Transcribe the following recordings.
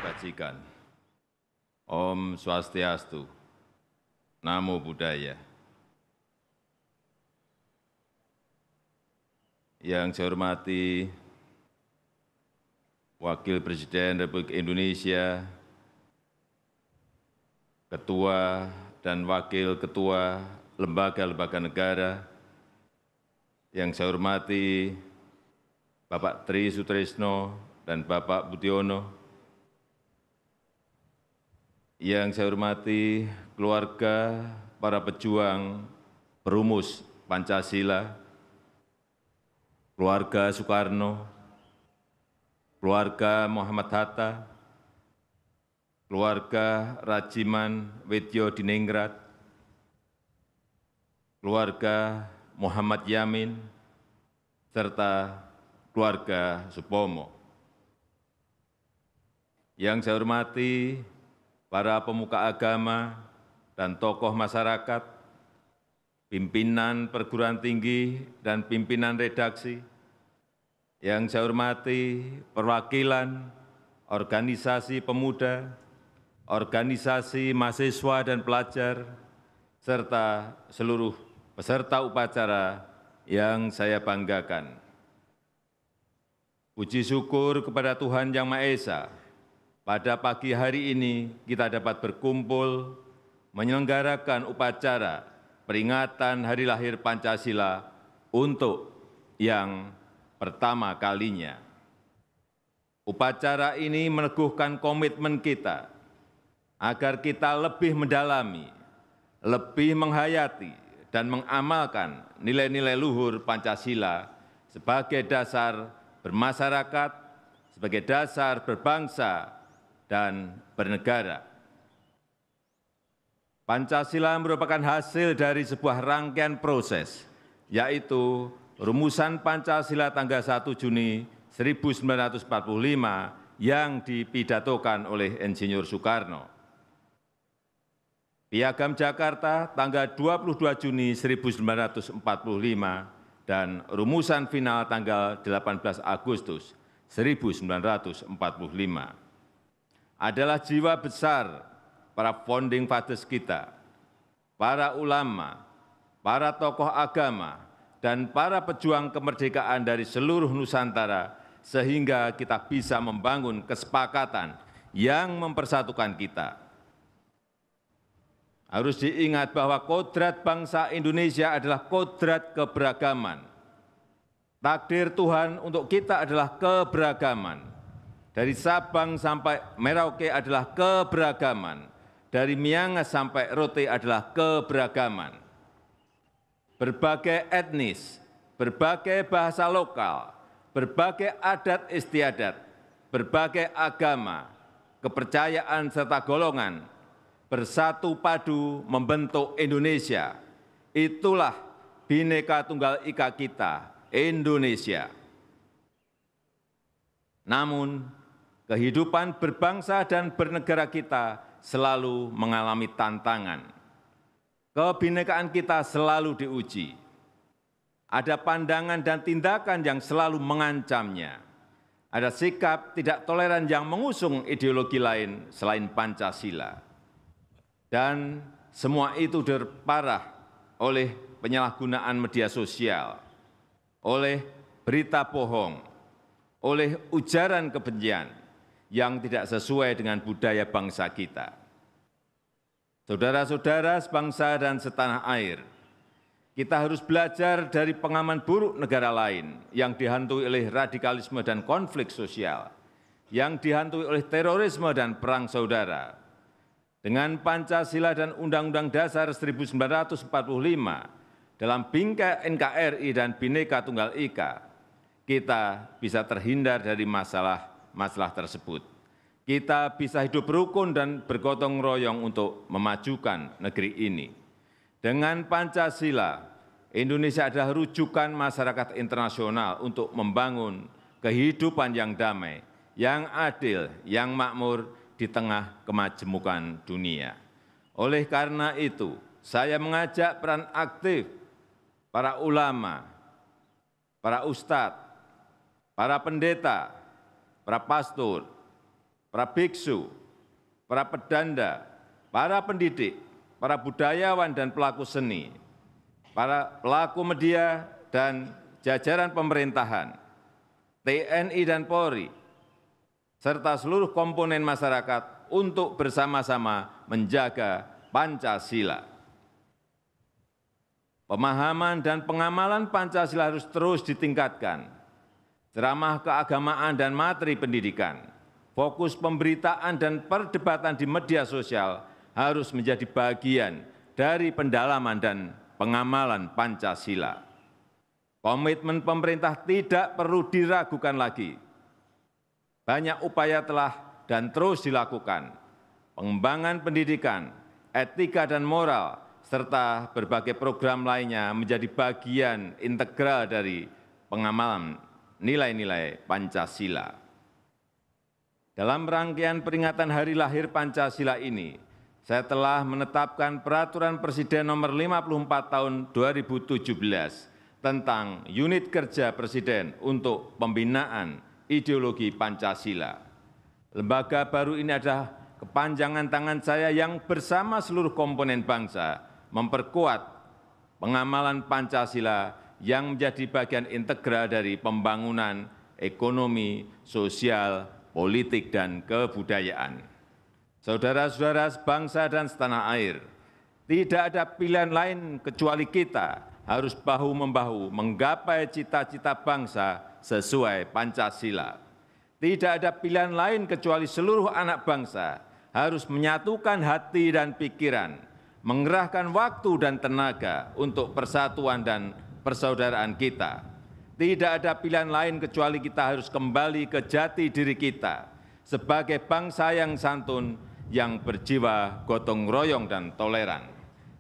Bajikan. Om Swastiastu, Namo Buddhaya. Yang saya hormati Wakil Presiden Republik Indonesia, Ketua dan Wakil Ketua Lembaga-lembaga negara, yang saya hormati Bapak Tri Sutrisno dan Bapak Budiono, yang saya hormati keluarga para pejuang perumus Pancasila, keluarga Soekarno, keluarga Muhammad Hatta, keluarga Rajiman Weddiodiningrat, keluarga Muhammad Yamin, serta keluarga Supomo. Yang saya hormati para pemuka agama dan tokoh masyarakat, pimpinan perguruan tinggi dan pimpinan redaksi, yang saya hormati perwakilan organisasi pemuda, organisasi mahasiswa dan pelajar, serta seluruh peserta upacara yang saya banggakan. Puji syukur kepada Tuhan Yang Maha Esa, pada pagi hari ini kita dapat berkumpul menyelenggarakan upacara peringatan Hari Lahir Pancasila untuk yang pertama kalinya. Upacara ini meneguhkan komitmen kita agar kita lebih mendalami, lebih menghayati, dan mengamalkan nilai-nilai luhur Pancasila sebagai dasar bermasyarakat, sebagai dasar berbangsa dan bernegara. Pancasila merupakan hasil dari sebuah rangkaian proses, yaitu rumusan Pancasila tanggal 1 Juni 1945 yang dipidatokan oleh Insinyur Soekarno. Piagam Jakarta tanggal 22 Juni 1945 dan rumusan final tanggal 18 Agustus 1945 adalah jiwa besar para founding fathers kita, para ulama, para tokoh agama, dan para pejuang kemerdekaan dari seluruh Nusantara, sehingga kita bisa membangun kesepakatan yang mempersatukan kita. Harus diingat bahwa kodrat bangsa Indonesia adalah kodrat keberagaman. Takdir Tuhan untuk kita adalah keberagaman. Dari Sabang sampai Merauke adalah keberagaman. Dari Miangas sampai Rote adalah keberagaman. Berbagai etnis, berbagai bahasa lokal, berbagai adat istiadat, berbagai agama, kepercayaan serta golongan bersatu padu membentuk Indonesia. Itulah Bhinneka Tunggal Ika kita, Indonesia. Namun, kehidupan berbangsa dan bernegara kita selalu mengalami tantangan. Kebhinnekaan kita selalu diuji. Ada pandangan dan tindakan yang selalu mengancamnya. Ada sikap tidak toleran yang mengusung ideologi lain selain Pancasila. Dan semua itu diperparah oleh penyalahgunaan media sosial, oleh berita bohong, oleh ujaran kebencian yang tidak sesuai dengan budaya bangsa kita. Saudara-saudara sebangsa dan setanah air, kita harus belajar dari pengalaman buruk negara lain yang dihantui oleh radikalisme dan konflik sosial, yang dihantui oleh terorisme dan perang saudara. Dengan Pancasila dan Undang-Undang Dasar 1945 dalam bingkai NKRI dan Bhinneka Tunggal Ika, kita bisa terhindar dari masalah tersebut. Kita bisa hidup rukun dan bergotong royong untuk memajukan negeri ini. Dengan Pancasila, Indonesia adalah rujukan masyarakat internasional untuk membangun kehidupan yang damai, yang adil, yang makmur di tengah kemajemukan dunia. Oleh karena itu, saya mengajak peran aktif para ulama, para ustadz, para pendeta, para pastor, para biksu, para pedanda, para pendidik, para budayawan dan pelaku seni, para pelaku media dan jajaran pemerintahan, TNI dan Polri, serta seluruh komponen masyarakat untuk bersama-sama menjaga Pancasila. Pemahaman dan pengamalan Pancasila harus terus ditingkatkan. Ceramah keagamaan dan materi pendidikan, fokus pemberitaan dan perdebatan di media sosial harus menjadi bagian dari pendalaman dan pengamalan Pancasila. Komitmen pemerintah tidak perlu diragukan lagi. Banyak upaya telah dan terus dilakukan. Pengembangan pendidikan, etika dan moral, serta berbagai program lainnya menjadi bagian integral dari pengamalan nilai-nilai Pancasila. Dalam rangkaian peringatan hari lahir Pancasila ini, saya telah menetapkan Peraturan Presiden Nomor 54 Tahun 2017 tentang Unit Kerja Presiden untuk Pembinaan Ideologi Pancasila. Lembaga baru ini adalah kepanjangan tangan saya yang bersama seluruh komponen bangsa memperkuat pengamalan Pancasila yang menjadi bagian integral dari pembangunan ekonomi, sosial, politik, dan kebudayaan. Saudara-saudara sebangsa dan setanah air, tidak ada pilihan lain kecuali kita harus bahu-membahu menggapai cita-cita bangsa sesuai Pancasila. Tidak ada pilihan lain kecuali seluruh anak bangsa harus menyatukan hati dan pikiran, mengerahkan waktu dan tenaga untuk persatuan dan persaudaraan kita. Tidak ada pilihan lain kecuali kita harus kembali ke jati diri kita sebagai bangsa yang santun, yang berjiwa gotong royong dan toleran.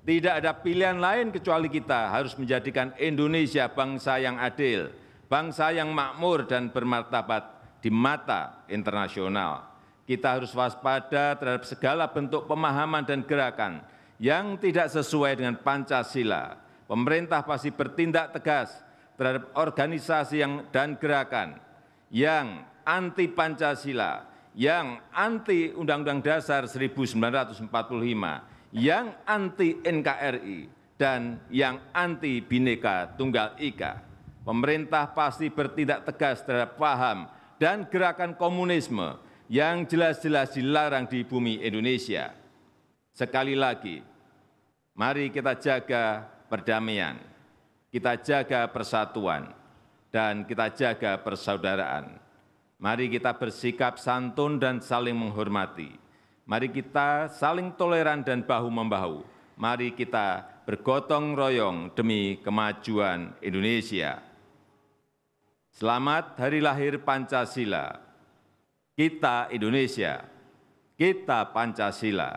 Tidak ada pilihan lain kecuali kita harus menjadikan Indonesia bangsa yang adil, bangsa yang makmur dan bermartabat di mata internasional. Kita harus waspada terhadap segala bentuk pemahaman dan gerakan yang tidak sesuai dengan Pancasila. Pemerintah pasti bertindak tegas terhadap organisasi dan gerakan yang anti Pancasila, yang anti Undang-Undang Dasar 1945, yang anti NKRI, dan yang anti Bhinneka Tunggal Ika. Pemerintah pasti bertindak tegas terhadap paham dan gerakan komunisme yang jelas-jelas dilarang di bumi Indonesia. Sekali lagi, mari kita jaga perdamaian, kita jaga persatuan, dan kita jaga persaudaraan. Mari kita bersikap santun dan saling menghormati. Mari kita saling toleran dan bahu-membahu. Mari kita bergotong royong demi kemajuan Indonesia. Selamat Hari Lahir Pancasila. Kita Indonesia, kita Pancasila.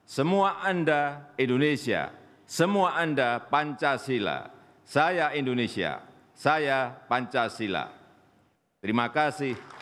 Semua Anda Indonesia, semua Anda Pancasila. Saya Indonesia, saya Pancasila. Terima kasih.